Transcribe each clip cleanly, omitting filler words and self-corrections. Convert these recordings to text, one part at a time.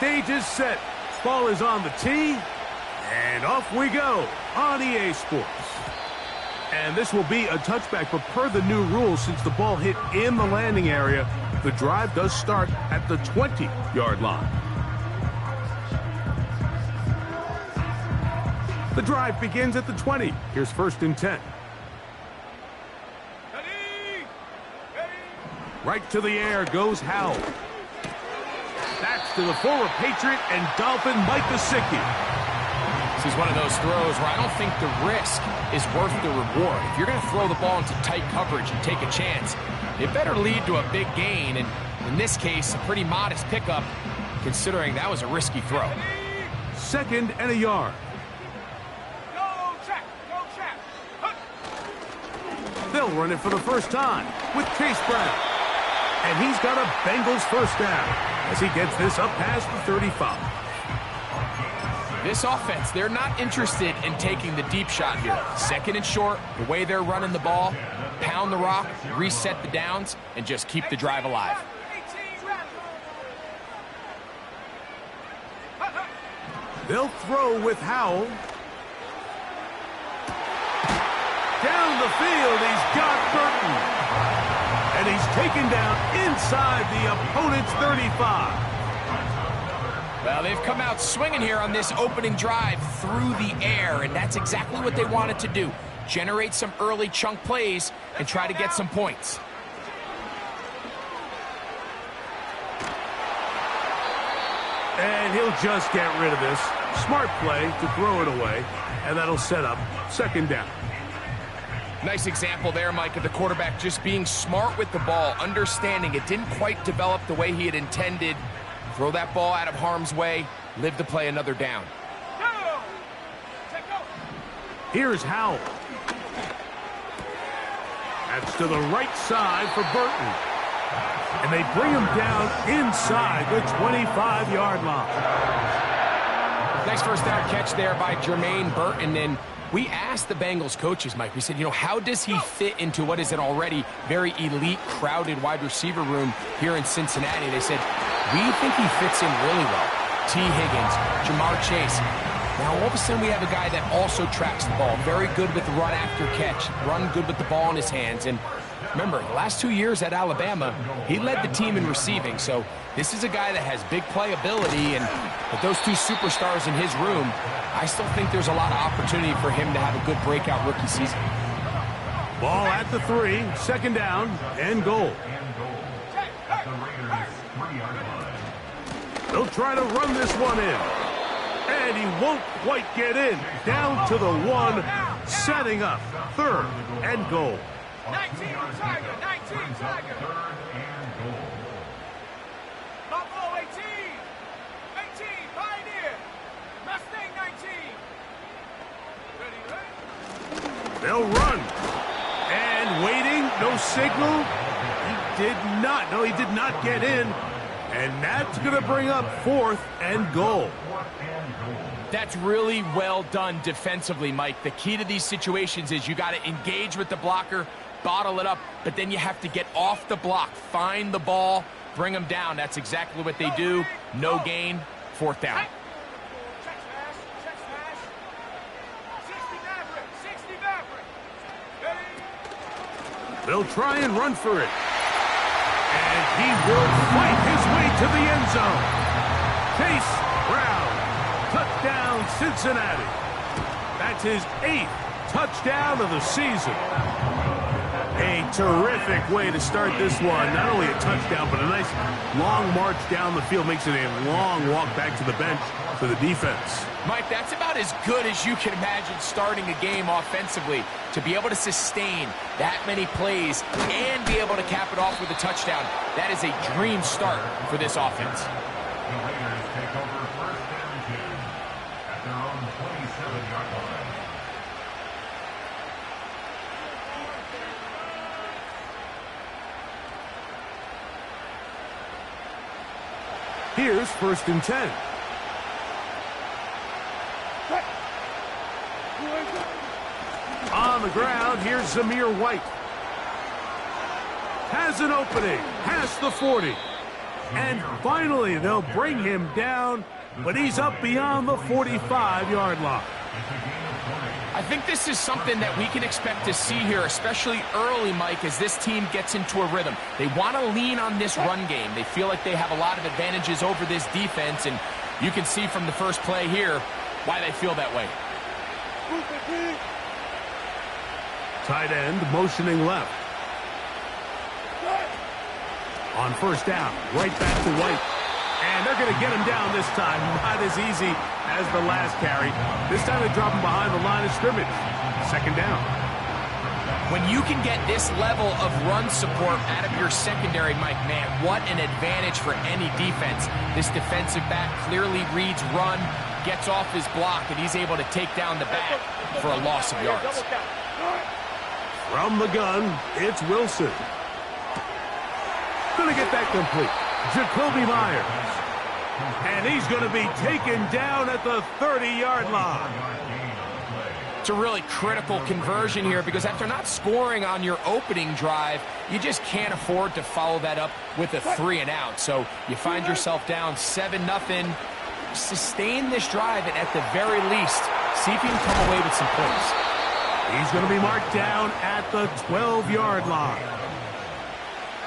stage is set. Ball is on the tee, and off we go on EA Sports. And this will be a touchback, but per the new rules, since the ball hit in the landing area, the drive does start at the 20-yard line. The drive begins at the 20. Here's 1st and 10. Right to the air goes Howell. That's to the former Patriot and Dolphin Mike Gesicki. This is one of those throws where I don't think the risk is worth the reward. If you're going to throw the ball into tight coverage and take a chance, it better lead to a big gain. And in this case, a pretty modest pickup, considering that was a risky throw. 2nd and a yard. They'll run it for the first time with Chase Brown. And he's got a Bengals first down as he gets this up past the 35. This offense, they're not interested in taking the deep shot here. 2nd and short, the way they're running the ball, pound the rock, reset the downs, and just keep the drive alive. They'll throw with Howell. Down the field, he's got Burton. And he's taken down inside the opponent's 35. Well, they've come out swinging here on this opening drive through the air, and that's exactly what they wanted to do. Generate some early chunk plays and try to get some points. And he'll just get rid of this. Smart play to throw it away, and that'll set up 2nd down. Nice example there, Mike, of the quarterback just being smart with the ball, understanding it didn't quite develop the way he had intended. Throw that ball out of harm's way, live to play another down. Here's Howell. That's to the right side for Burton. And they bring him down inside the 25-yard line. Nice first down catch there by Jermaine Burton. And we asked the Bengals coaches, Mike, we said, how does he fit into what is an already very elite, crowded wide receiver room here in Cincinnati? They said, we think he fits in really well. T. Higgins, Jamar Chase. Now, all of a sudden, we have a guy that also tracks the ball. Very good with the run after catch. Run good with the ball in his hands. And remember, the last 2 years at Alabama, he led the team in receiving. So this is a guy that has big playability. And with those two superstars in his room, I still think there's a lot of opportunity for him to have a good breakout rookie season. Ball at the 3, 2nd down, and goal. They'll try to run this one in. And he won't quite get in. Down to the 1, setting up 3rd and goal. 19 Tiger, 19 Tiger. Buffalo 18, 18 Pioneer, Mustang 19. Ready? They'll run. And waiting, no signal. He did not. No, he did not get in. And that's going to bring up 4th and goal. That's really well done defensively, Mike. The key to these situations is you got to engage with the blocker, bottle it up, but then you have to get off the block, find the ball, bring them down. That's exactly what they do. No gain, 4th down. They'll try and run for it. And he will fight his way to the end zone. Chase Brown, touchdown Cincinnati. That's his 8th touchdown of the season. A terrific way to start this one. Not only a touchdown, but a nice long march down the field. Makes it a long walk back to the bench for the defense. Mike, that's about as good as you can imagine starting a game offensively. To be able to sustain that many plays and be able to cap it off with a touchdown, that is a dream start for this offense. The Raiders take over 1st and 10 at their own 27-yard line. Here's 1st and 10. On the ground, here's Zamir White. Has an opening, past the 40. And finally, they'll bring him down, but he's up beyond the 45-yard line. I think this is something that we can expect to see here, especially early, Mike, as this team gets into a rhythm. They want to lean on this run game. They feel like they have a lot of advantages over this defense, and you can see from the first play here why they feel that way. Tight end motioning left. On first down, right back to White. And they're going to get him down this time. Not as easy as the last carry. This time they drop him behind the line of scrimmage. Second down. When you can get this level of run support out of your secondary, Mike, man, what an advantage for any defense. This defensive back clearly reads run, gets off his block, and he's able to take down the back for a loss of yards. From the gun, it's Wilson. Going to get that complete. Jacoby Myers. And he's going to be taken down at the 30-yard line. It's a really critical conversion here because after not scoring on your opening drive, you just can't afford to follow that up with a 3-and-out. So you find yourself down 7-0. Sustain this drive and at the very least, see if you can come away with some points. He's going to be marked down at the 12-yard line.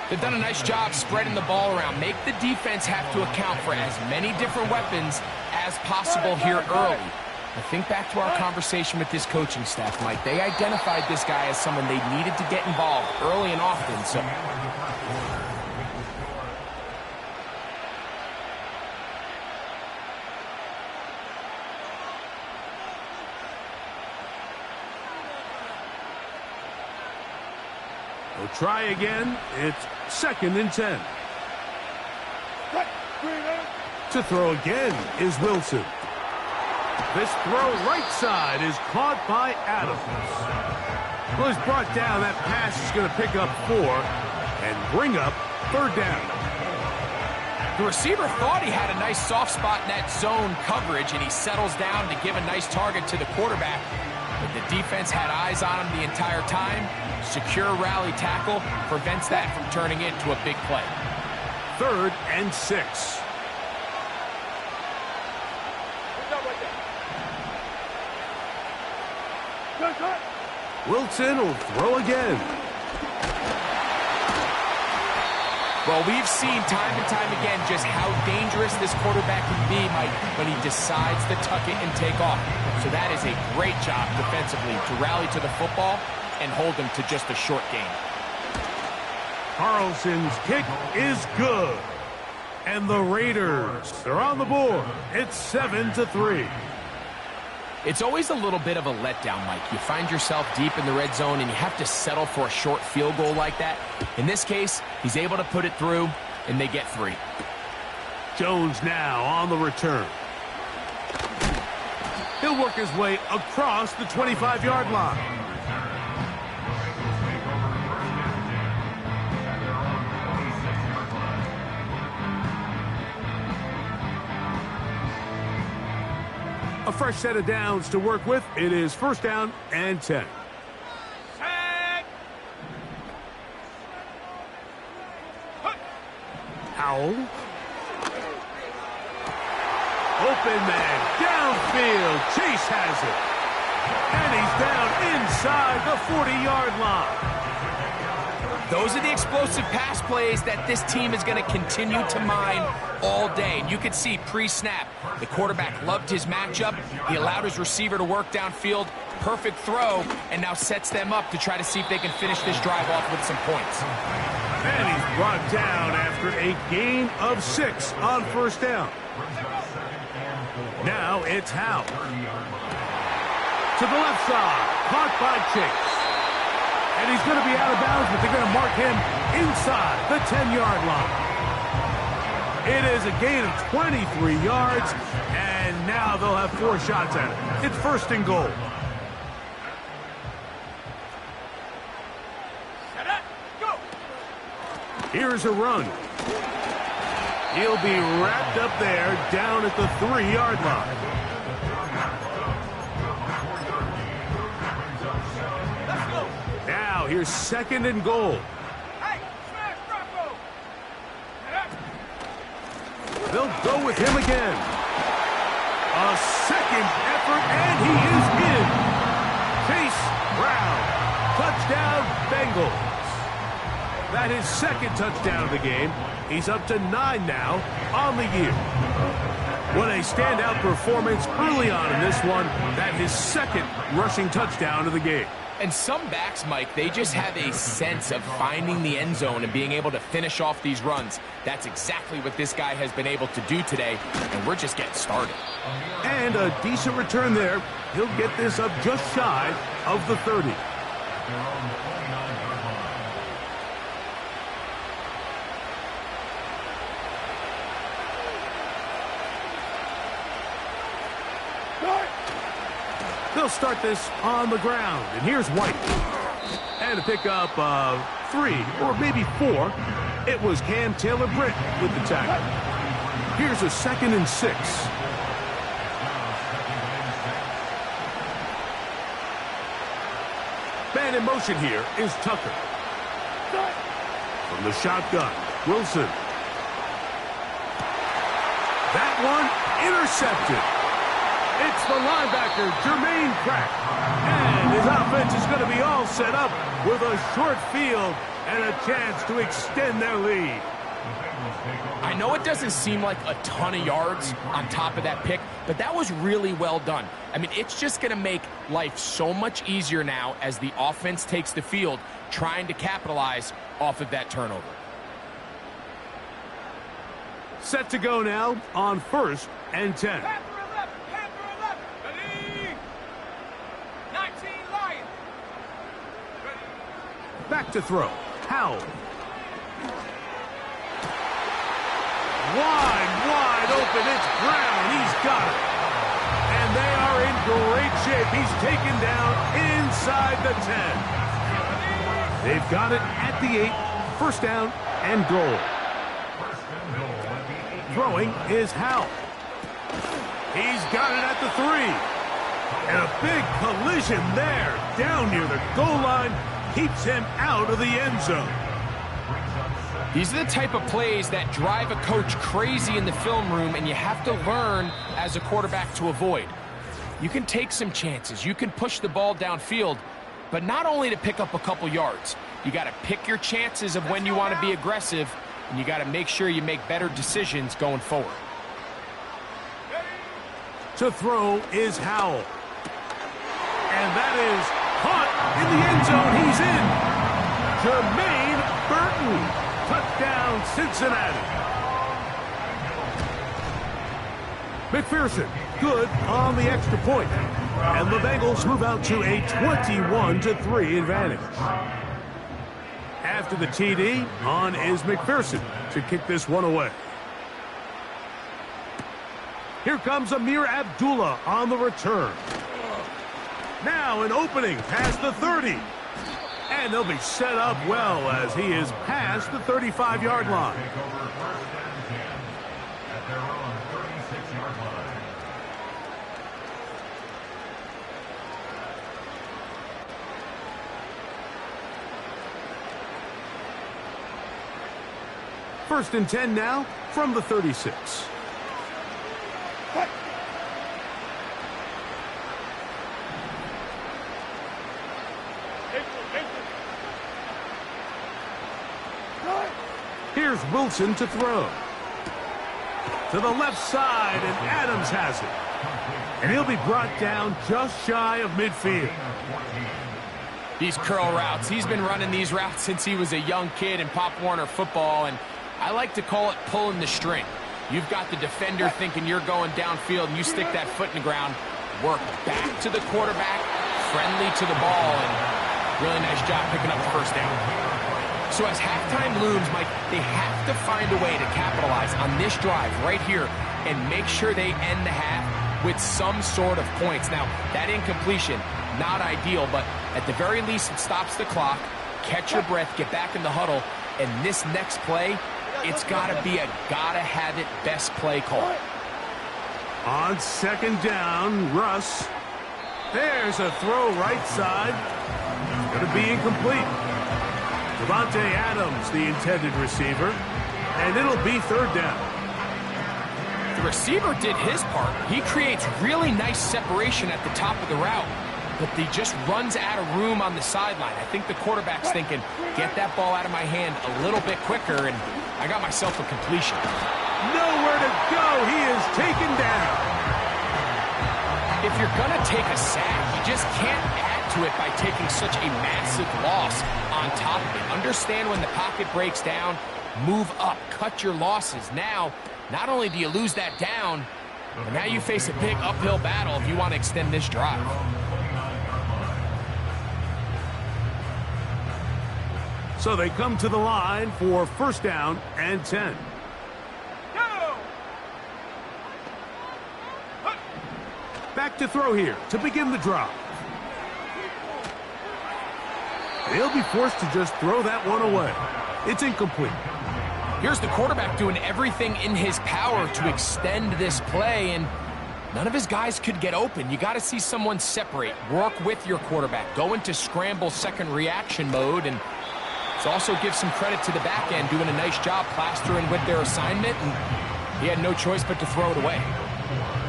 They've done a nice job spreading the ball around. Make the defense have to account for as many different weapons as possible here early. I think back to our conversation with this coaching staff, Mike. They identified this guy as someone they needed to get involved early and often. So They'll try again. It's 2nd and 10. To throw again is Wilson. This throw right side is caught by Adams. Well, he's brought down. That pass is going to pick up 4 and bring up 3rd down. The receiver thought he had a nice soft spot in that zone coverage, and he settles down to give a nice target to the quarterback. But the defense had eyes on him the entire time. Secure rally tackle prevents that from turning into a big play. 3rd and 6. Wilson will throw again. Well, we've seen time and time again just how dangerous this quarterback can be, Mike, when he decides to tuck it and take off. So that is a great job defensively to rally to the football and hold them to just a short gain. Carlson's kick is good. And the Raiders are on the board. It's 7-3. It's always a little bit of a letdown, Mike. You find yourself deep in the red zone and you have to settle for a short field goal like that. In this case, he's able to put it through, and they get 3. Jones now on the return. He'll work his way across the 25-yard line. A fresh set of downs to work with. It is 1st down and 10. Howell. Open man downfield. Chase has it. And he's down inside the 40-yard line. Those are the explosive pass plays that this team is going to continue to mine all day. And you can see pre-snap, the quarterback loved his matchup. He allowed his receiver to work downfield. Perfect throw, and now sets them up to try to see if they can finish this drive off with some points. And he's brought down after a gain of 6 on 1st down. Now it's Howell. To the left side, caught by Chase. And he's going to be out of bounds, but they're going to mark him inside the 10-yard line. It is a gain of 23 yards, and now they'll have 4 shots at it. It's 1st and goal. Set up, go. Here's a run. He'll be wrapped up there down at the 3-yard line. Let's go. Now here's 2nd and goal. Hey, smash Rocco. Set up. with him again. A second effort, and he is in. Chase Brown, touchdown Bengals. That is second touchdown of the game. He's up to 9 now on the year. What a standout performance early on in this one. That his second rushing touchdown of the game. And some backs, Mike, they just have a sense of finding the end zone and being able to finish off these runs. That's exactly what this guy has been able to do today, and we're just getting started. And a decent return there. He'll get this up just shy of the 30. They'll start this on the ground, and here's White. And a pickup of 3 or maybe 4. It was Cam Taylor-Britt with the tackle. Here's a 2nd and 6. Man in motion here is Tucker. From the shotgun, Wilson. That one intercepted. It's the linebacker, Jermaine Pratt. And his offense is going to be all set up with a short field and a chance to extend their lead. I know it doesn't seem like a ton of yards on top of that pick, but that was really well done. I mean, it's just going to make life so much easier now as the offense takes the field, trying to capitalize off of that turnover. Set to go now on 1st and 10. Back to throw. Howell. Wide open. It's Brown. He's got it. And they are in great shape. He's taken down inside the 10. They've got it at the 8. 1st down and goal. Throwing is Howell. He's got it at the 3. And a big collision there down near the goal line. Keeps him out of the end zone. These are the type of plays that drive a coach crazy in the film room, and you have to learn as a quarterback to avoid. You can take some chances. You can push the ball downfield, but not only to pick up a couple yards. You got to pick your chances of when you want to be aggressive, and you got to make sure you make better decisions going forward. To throw is Howell. And that is caught in the end zone. He's in. Jermaine Burton. Touchdown, Cincinnati. McPherson, good on the extra point. And the Bengals move out to a 21-3 advantage. After the TD, on is McPherson to kick this one away. Here comes Amir Abdullah on the return. Now an opening past the 30. And they'll be set up well as he is past the 35-yard line. At their own 36-yard line. First and 10 now from the 36. Here's Wilson to throw. To the left side, and Adams has it. And he'll be brought down just shy of midfield. These curl routes, he's been running these routes since he was a young kid in Pop Warner football, and I like to call it pulling the string. You've got the defender thinking you're going downfield, and you stick that foot in the ground, work back to the quarterback, friendly to the ball, and really nice job picking up the 1st down. So as halftime looms, Mike, they have to find a way to capitalize on this drive right here and make sure they end the half with some sort of points. Now, that incompletion, not ideal, but at the very least, it stops the clock. Catch your breath, get back in the huddle, and this next play, it's got to be a gotta-have-it best play call. On 2nd down, Russ. There's a throw right side. It's going to be incomplete. Devontae Adams, the intended receiver, and it'll be 3rd down. The receiver did his part. He creates really nice separation at the top of the route, but he just runs out of room on the sideline. I think the quarterback's thinking, get that ball out of my hand a little bit quicker, and I got myself a completion. Nowhere to go. He is taken down. If you're going to take a sack, you just can't add to it by taking such a massive loss on top of it. Understand when the pocket breaks down, move up, cut your losses. Now, not only do you lose that down, but now you face a big uphill battle if you want to extend this drive. So they come to the line for first down and 10. Back to throw here to begin the drive. They'll be forced to just throw that one away. It's incomplete. Here's the quarterback doing everything in his power to extend this play, and none of his guys could get open. You got to see someone separate, work with your quarterback, go into scramble second reaction mode, and also give some credit to the back end doing a nice job plastering with their assignment, and he had no choice but to throw it away.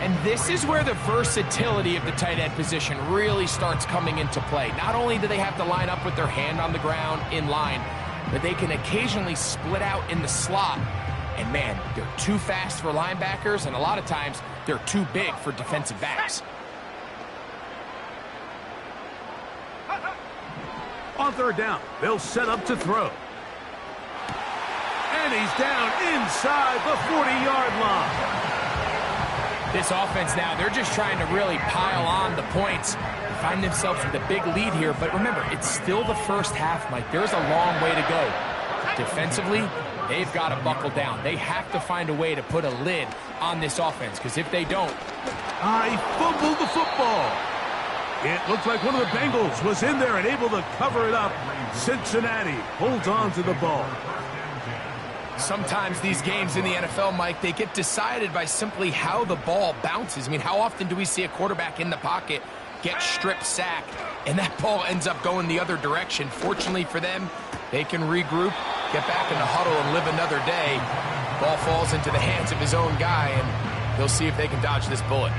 And this is where the versatility of the tight end position really starts coming into play. Not only do they have to line up with their hand on the ground in line, but they can occasionally split out in the slot. And man, they're too fast for linebackers, and a lot of times they're too big for defensive backs. On third down, they'll set up to throw. And he's down inside the 40-yard line. This offense now, they're just trying to really pile on the points, find themselves with a big lead here. But remember, it's still the first half, Mike. There's a long way to go. Defensively, they've got to buckle down. They have to find a way to put a lid on this offense, because if they don't... He fumbled the football. It looks like one of the Bengals was in there and able to cover it up. Cincinnati holds on to the ball. Sometimes these games in the NFL, Mike, they get decided by simply how the ball bounces. I mean, how often do we see a quarterback in the pocket get strip sacked, and that ball ends up going the other direction? Fortunately for them, they can regroup, get back in the huddle, and live another day. Ball falls into the hands of his own guy, and they'll see if they can dodge this bullet.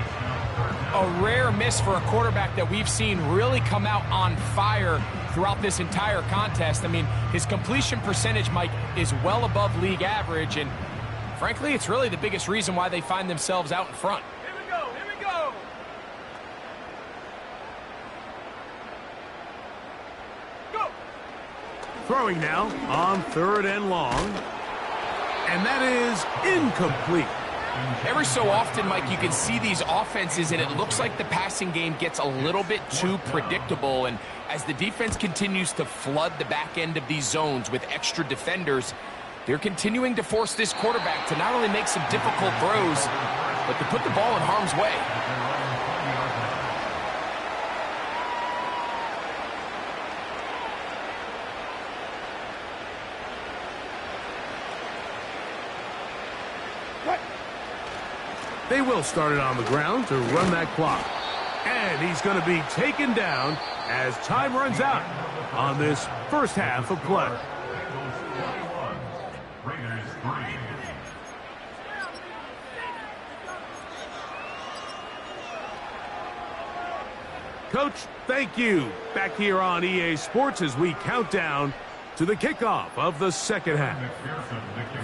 A rare miss for a quarterback that we've seen really come out on fire throughout this entire contest. I mean, his completion percentage, Mike, is well above league average, and frankly, it's really the biggest reason why they find themselves out in front. Here we go, here we go. Go. Throwing now on third and long. And that is incomplete. Every so often, Mike, you can see these offenses, and it looks like the passing game gets a little bit too predictable. And as the defense continues to flood the back end of these zones with extra defenders, they're continuing to force this quarterback to not only make some difficult throws, but to put the ball in harm's way. They will start it on the ground to run that clock. And he's going to be taken down as time runs out on this first half of play. Coach, thank you. Back here on EA Sports as we count down to the kickoff of the second half.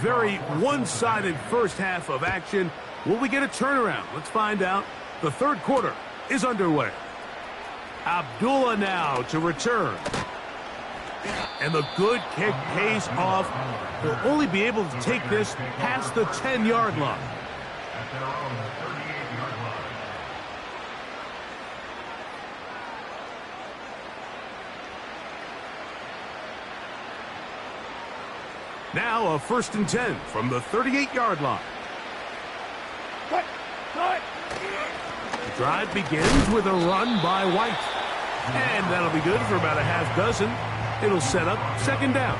Very one-sided first half of action. Will we get a turnaround? Let's find out. The third quarter is underway. Abdullah now to return. And the good kick pays off. They'll only be able to take this past the 10-yard line. At their own 38-yard line. Now a 1st and 10 from the 38-yard line. The drive begins with a run by White. And that'll be good for about a half dozen. It'll set up second down.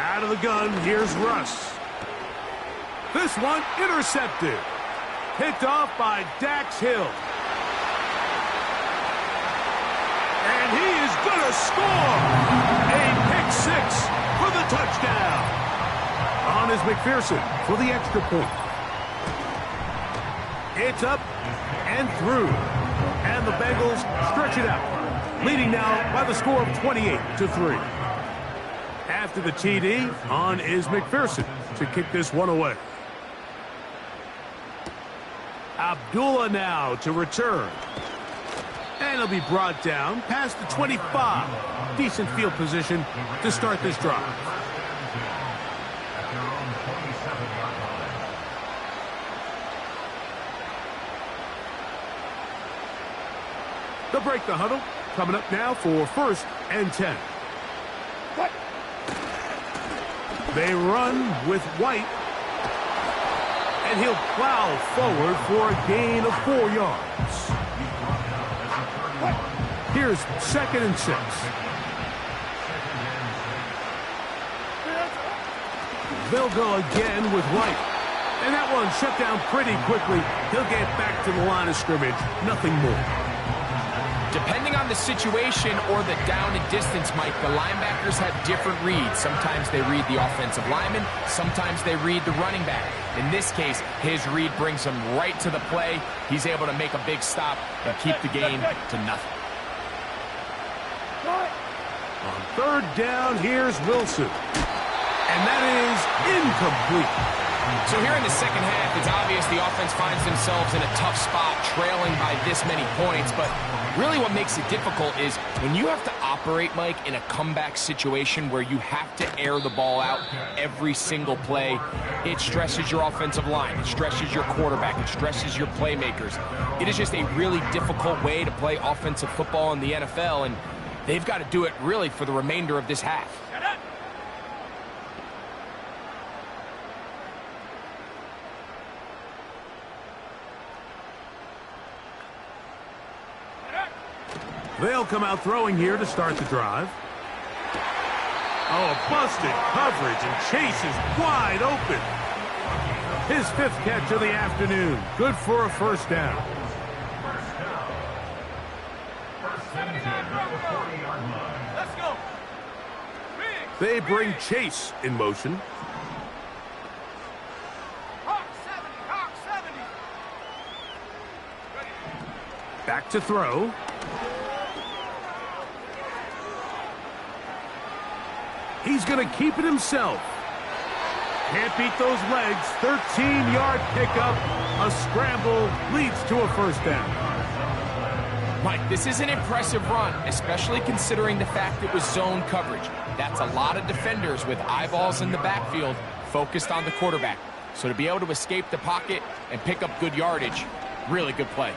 Out of the gun, here's Russ. This one intercepted. Picked off by Dax Hill. And he is going to score. A pick six for the touchdown. On is McPherson for the extra point. It's up and through. And the Bengals stretch it out, leading now by the score of 28-3. After the TD, on is McPherson to kick this one away. Abdullah now to return. And he'll be brought down past the 25. Decent field position to start this drive. They'll break the huddle. Coming up now for 1st and 10. They run with White. And he'll plow forward for a gain of 4 yards. Here's 2nd and 6. They'll go again with White. And that one shut down pretty quickly. He'll get back to the line of scrimmage. Nothing more. Depending on the situation or the down and distance, Mike, the linebackers have different reads. Sometimes they read the offensive lineman. Sometimes they read the running back. In this case, his read brings him right to the play. He's able to make a big stop and keep the game to nothing. On 3rd down, here's Wilson. And that is incomplete. So here in the second half, it's obvious the offense finds themselves in a tough spot, trailing by this many points. But really what makes it difficult is when you have to operate, Mike, in a comeback situation where you have to air the ball out every single play, it stresses your offensive line. It stresses your quarterback. It stresses your playmakers. It is just a really difficult way to play offensive football in the NFL, and they've got to do it really for the remainder of this half. They'll come out throwing here to start the drive. Oh, busted coverage, and Chase is wide open. His 5th catch of the afternoon. Good for a 1st down. Let's go. They bring Chase in motion. Hawk 70, Hawk 70. Back to throw. He's going to keep it himself. Can't beat those legs. 13-yard pickup. A scramble leads to a 1st down. Mike, this is an impressive run, especially considering the fact it was zone coverage. That's a lot of defenders with eyeballs in the backfield focused on the quarterback. So to be able to escape the pocket and pick up good yardage, really good play.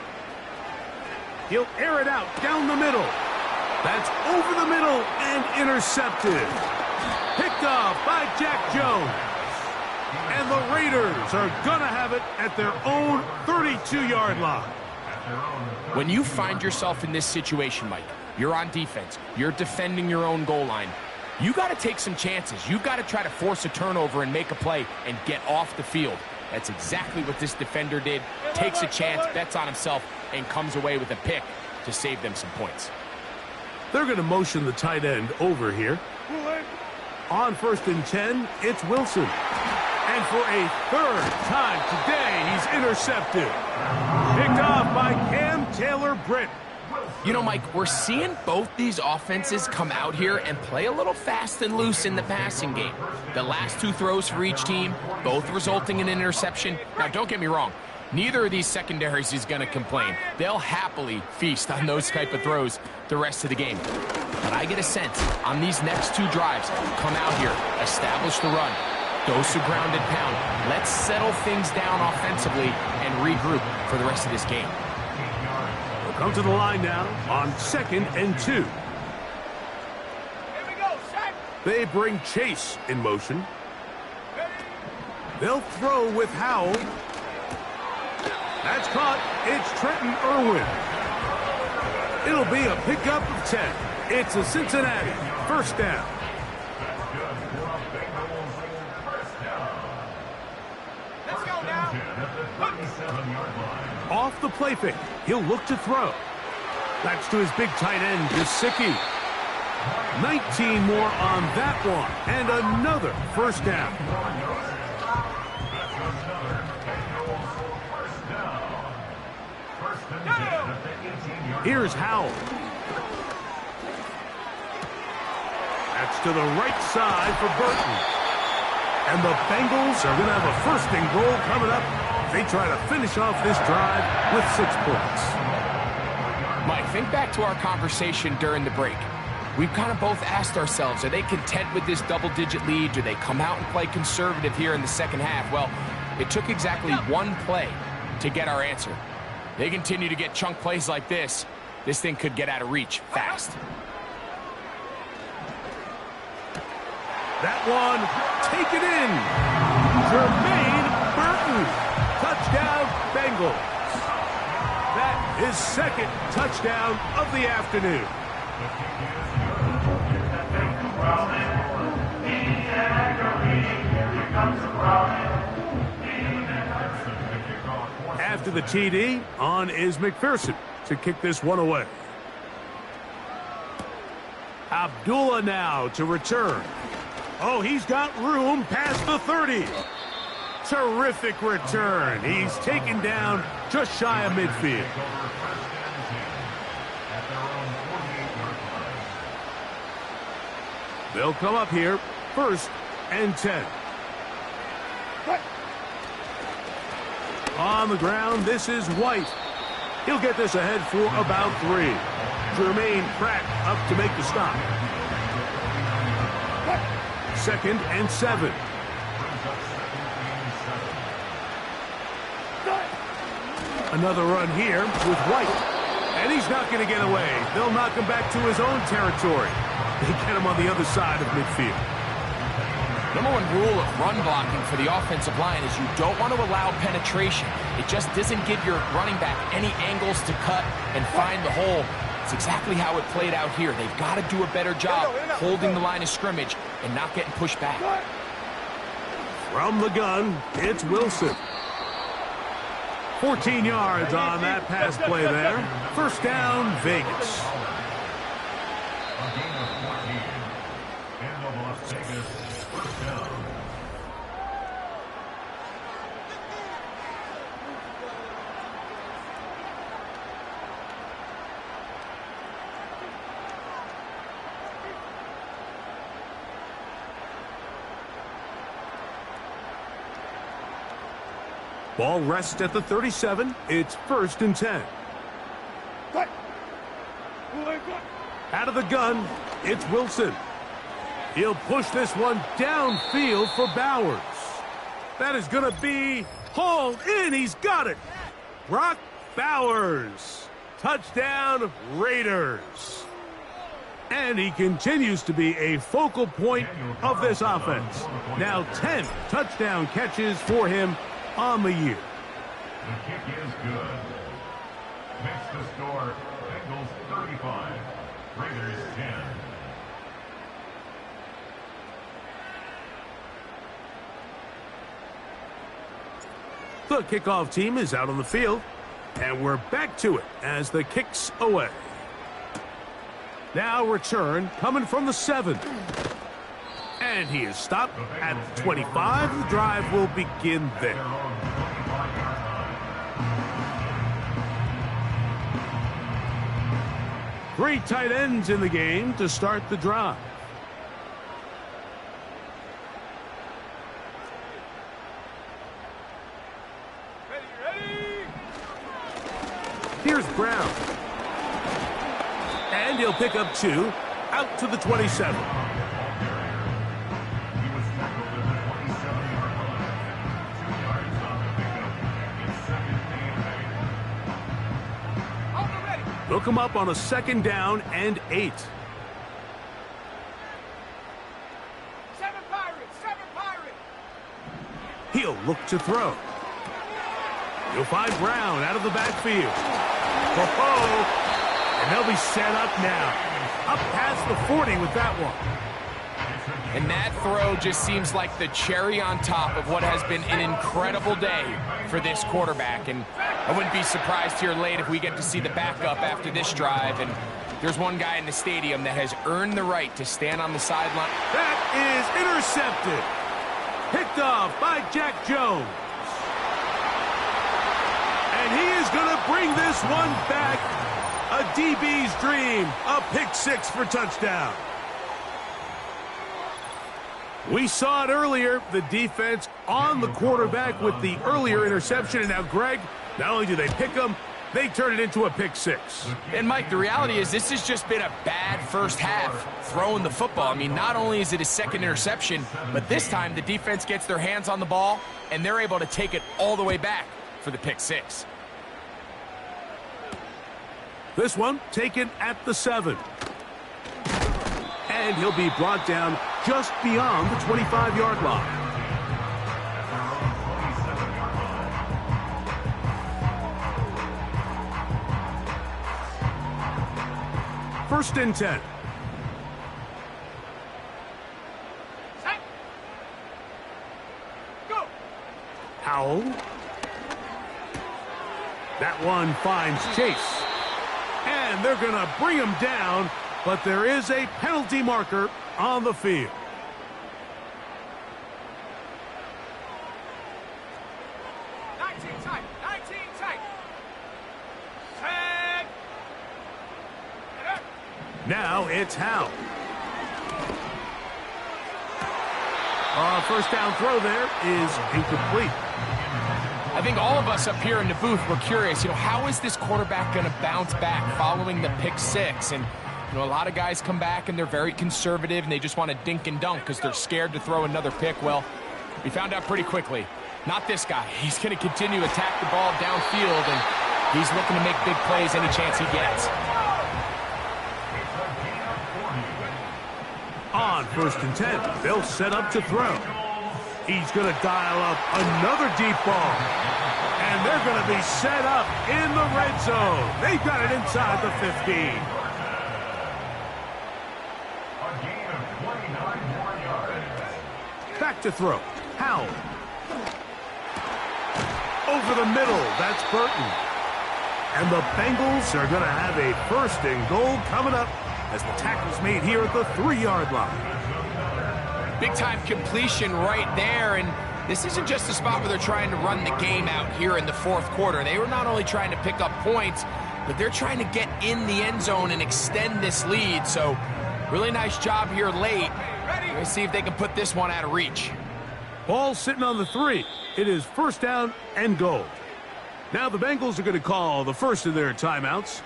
He'll air it out down the middle. That's over the middle and intercepted. Picked off by Jack Jones. And the Raiders are going to have it at their own 32-yard line. When you find yourself in this situation, Mike, you're on defense, you're defending your own goal line, you got to take some chances. You got to try to force a turnover and make a play and get off the field. That's exactly what this defender did. Takes a chance, bets on himself, and comes away with a pick to save them some points. They're going to motion the tight end over here. On 1st and 10, it's Wilson. And for a 3rd time today, he's intercepted. Picked off by Cam Taylor-Britt. You know, Mike, we're seeing both these offenses come out here and play a little fast and loose in the passing game. The last 2 throws for each team, both resulting in an interception. Now, don't get me wrong. Neither of these secondaries is going to complain. They'll happily feast on those type of throws the rest of the game. But I get a sense on these next 2 drives, come out here, establish the run, dose of ground and pound. Let's settle things down offensively and regroup for the rest of this game. We'll come to the line now on 2nd and 2. Here we go, set. They bring Chase in motion. They'll throw with Howell. That's caught. It's Trenton Irwin. It'll be a pickup of 10. It's a Cincinnati 1st down. 27-yard line. Off the play fake, he'll look to throw. That's to his big tight end, Gesicki. 19 more on that one, and another first down. Here's Howell. That's to the right side for Burton. And the Bengals are going to have a first and goal coming up. They try to finish off this drive with 6 points. Mike, think back to our conversation during the break. We've kind of both asked ourselves, are they content with this double-digit lead? Do they come out and play conservative here in the second half? Well, it took exactly one play to get our answer. They continue to get chunk plays like this. This thing could get out of reach fast. That one, taken in. Jermaine Burton. Touchdown, Bengals. That is second touchdown of the afternoon. After the TD, on is McPherson to kick this one away. Abdullah now to return. Oh, he's got room past the 30. Terrific return. He's taken down just shy of midfield. They'll come up here, 1st and 10. On the ground, this is White. He'll get this ahead for about 3. Jermaine Pratt up to make the stop. 2nd and 7. Another run here with White. And he's not going to get away. They'll knock him back to his own territory. They get him on the other side of midfield. Number one rule of run blocking for the offensive line is you don't want to allow penetration. It just doesn't give your running back any angles to cut and find the hole. It's exactly how it played out here. They've got to do a better job holding the line of scrimmage and not getting pushed back. From the gun, it's Wilson. 14 yards on that pass play there. First down, Vegas. A gain of 14. And the Las Vegas first down. Ball rests at the 37. It's 1st and 10. Out of the gun, it's Wilson. He'll push this one downfield for Bowers. That is going to be hauled in. He's got it. Brock Bowers. Touchdown, Raiders. And he continues to be a focal point of this offense. Now 10 touchdown catches for him on the year. The kick is good. Makes the score Bengals 35, Raiders 10. The kickoff team is out on the field, and we're back to it as the kick's away. Now return coming from the 7. And he is stopped at 25. The drive will begin there. 3 tight ends in the game to start the drive. Here's Brown. And he'll pick up 2 out to the 27. They'll come up on a 2nd down and 8. 7 Pirates! 7 Pirates! He'll look to throw. You'll find Brown out of the backfield. And they'll be set up now. Up past the 40 with that one. And that throw just seems like the cherry on top of what has been an incredible day for this quarterback. And I wouldn't be surprised here late if we get to see the backup after this drive. And there's one guy in the stadium that has earned the right to stand on the sideline. That is intercepted. Picked off by Jack Jones. And he is going to bring this one back. A DB's dream. A pick six for touchdown. We saw it earlier, the defense on the quarterback with the earlier interception. And now, Greg, not only do they pick him, they turn it into a pick six. And, Mike, the reality is this has just been a bad first half throwing the football. I mean, not only is it his second interception, but this time the defense gets their hands on the ball, and they're able to take it all the way back for the pick six. This one taken at the 7. And he'll be brought down just beyond the 25-yard line. First and 10. Set. Go. Howell. That one finds Chase. And they're going to bring him down, but there is a penalty marker on the field. Now it's Howell. First down throw there is incomplete. I think all of us up here in the booth were curious, how is this quarterback going to bounce back following the pick six? And, a lot of guys come back and they're very conservative and they just want to dink and dunk because they're scared to throw another pick. Well, we found out pretty quickly. Not this guy. He's going to continue to attack the ball downfield, and he's looking to make big plays any chance he gets. On first and 10, they'll set up to throw. He's going to dial up another deep ball. And they're going to be set up in the red zone. They've got it inside the 15. A gain of 29 more yards. Back to throw. Howell. Over the middle, that's Burton. And the Bengals are going to have a first and goal coming up as the tackle's made here at the 3-yard line. Big-time completion right there, and this isn't just a spot where they're trying to run the game out here in the fourth quarter. They were not only trying to pick up points, but they're trying to get in the end zone and extend this lead. So, really nice job here late. Let's see if they can put this one out of reach. Ball sitting on the 3. It is first down and goal. Now the Bengals are going to call the first of their timeouts.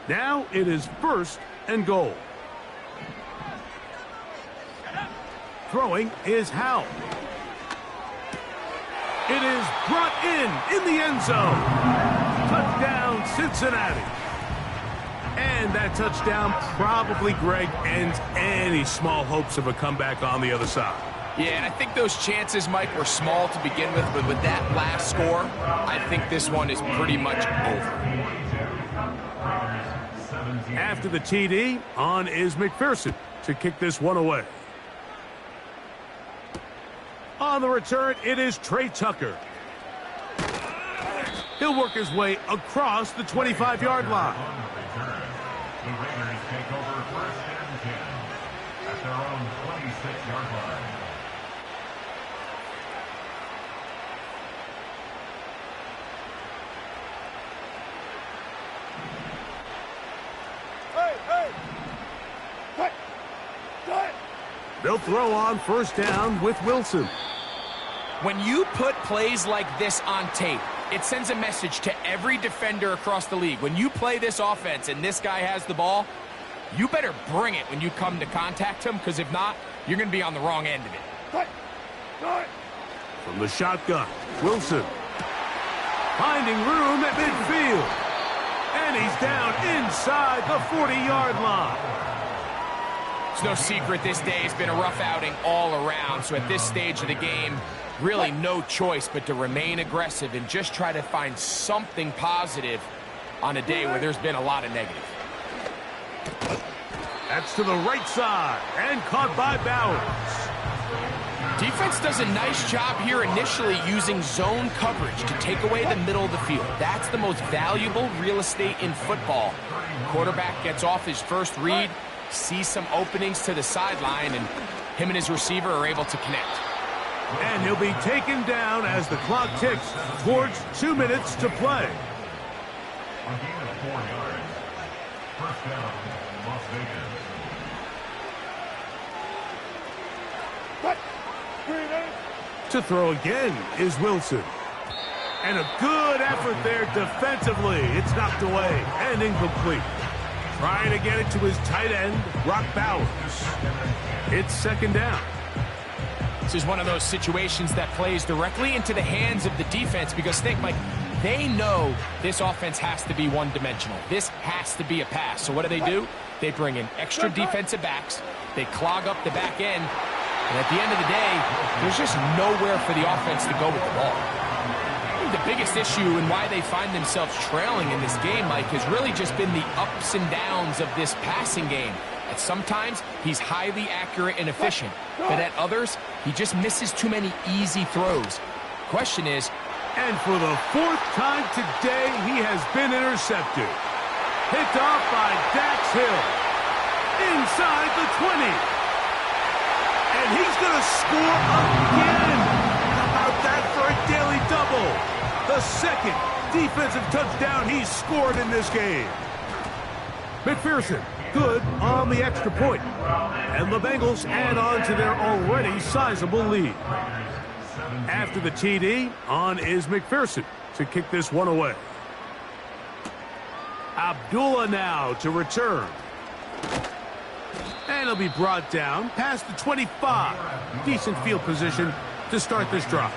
Now it is first and goal. Throwing is Howell. It is brought in the end zone. Touchdown, Cincinnati. And that touchdown probably, Greg, ends any small hopes of a comeback on the other side. Yeah, and I think those chances, Mike, were small to begin with, but with that last score, I think this one is pretty much over. After the TD, on is McPherson to kick this one away. On the return, it is Trey Tucker. He'll work his way across the 25-yard line. The Raiders take over first and 10 at their own 26-yard line. They'll throw on first down with Wilson. When you put plays like this on tape, it sends a message to every defender across the league. When you play this offense and this guy has the ball, you better bring it when you come to contact him, because if not, you're going to be on the wrong end of it. From the shotgun, Wilson finding room at midfield. And he's down inside the 40-yard line. It's no secret this day has been a rough outing all around. So at this stage of the game, really no choice but to remain aggressive and just try to find something positive on a day where there's been a lot of negative. That's to the right side and caught by Bowers. Defense does a nice job here initially using zone coverage to take away the middle of the field. That's the most valuable real estate in football. Quarterback gets off his first read, sees some openings to the sideline, and him and his receiver are able to connect. And he'll be taken down as the clock ticks towards 2 minutes to play. A gain of 4 yards. First down, Las Vegas. To throw again is Wilson. And a good effort there defensively. It's knocked away and incomplete. Trying to get it to his tight end, Brock Bowers. It's second down. This is one of those situations that plays directly into the hands of the defense because think, Mike, they know this offense has to be one-dimensional. This has to be a pass. So what do? They bring in extra defensive backs. They clog up the back end. And at the end of the day, there's just nowhere for the offense to go with the ball. I think the biggest issue and why they find themselves trailing in this game, Mike, has really just been the ups and downs of this passing game. At sometimes, he's highly accurate and efficient. But at others, he just misses too many easy throws. Question is, and for the 4th time today, he has been intercepted. Picked off by Dax Hill. Inside the 20. And he's going to score again. How about that for a daily double? The second defensive touchdown he's scored in this game. McPherson, good on the extra point. And the Bengals add on to their already sizable lead. After the TD, on is McPherson to kick this one away. Abdullah now to return. And he'll be brought down past the 25. Decent field position to start this drive.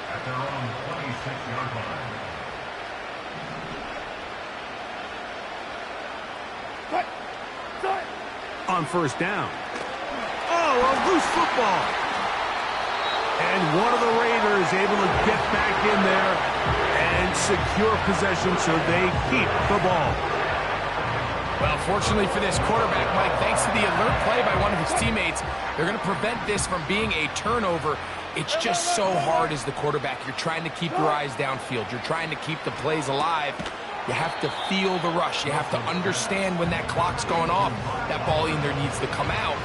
At their own 26-yard line. On first down. Oh, a loose football. And one of the Raiders able to get back in there and secure possession so they keep the ball. well, fortunately for this quarterback, Mike, thanks to the alert play by one of his teammates, they're going to prevent this from being a turnover. It's just so hard as the quarterback. You're trying to keep your eyes downfield. You're trying to keep the plays alive. You have to feel the rush. You have to understand when that clock's going off. That ball either needs to come out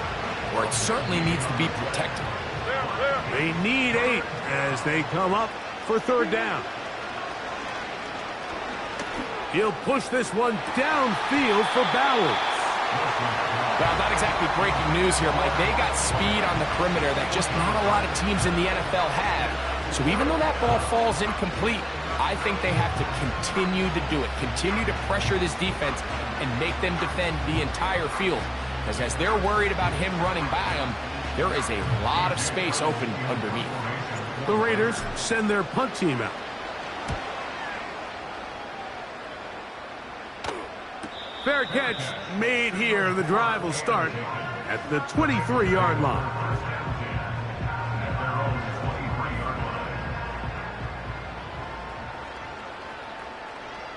or it certainly needs to be protected. They need 8 as they come up for third down. He'll push this one downfield for Bowers. Well, not exactly breaking news here, Mike. They got speed on the perimeter that just not a lot of teams in the NFL have. So even though that ball falls incomplete, I think they have to continue to do it. Continue to pressure this defense and make them defend the entire field. Because as they're worried about him running by them, there is a lot of space open underneath. The Raiders send their punt team out. Fair catch made here. The drive will start at the 23-yard line.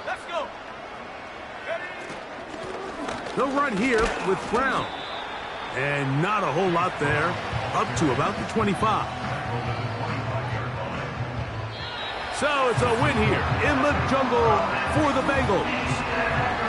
Let's go. They'll run here with Brown. And not a whole lot there. Up to about the 25. So it's a win here in the jungle for the Bengals.